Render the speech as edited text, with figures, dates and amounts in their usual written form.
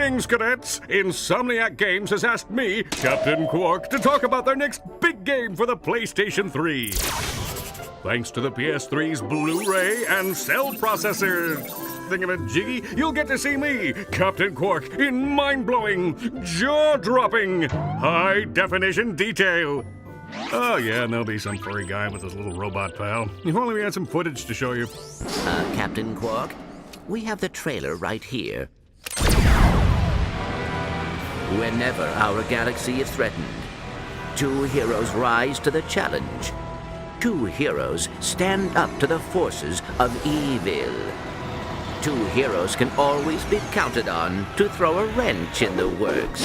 Greetings, cadets! Insomniac Games has asked me, Captain Quark, to talk about their next big game for the PlayStation 3. Thanks to the PS3's Blu-ray and cell processor thingamajiggy, you'll get to see me, Captain Quark, in mind-blowing, jaw-dropping, high-definition detail. Oh, yeah, and there'll be some furry guy with his little robot pal. If only we had some footage to show you. Captain Quark, we have the trailer right here. Whenever our galaxy is threatened, two heroes rise to the challenge. Two heroes stand up to the forces of evil. Two heroes can always be counted on to throw a wrench in the works.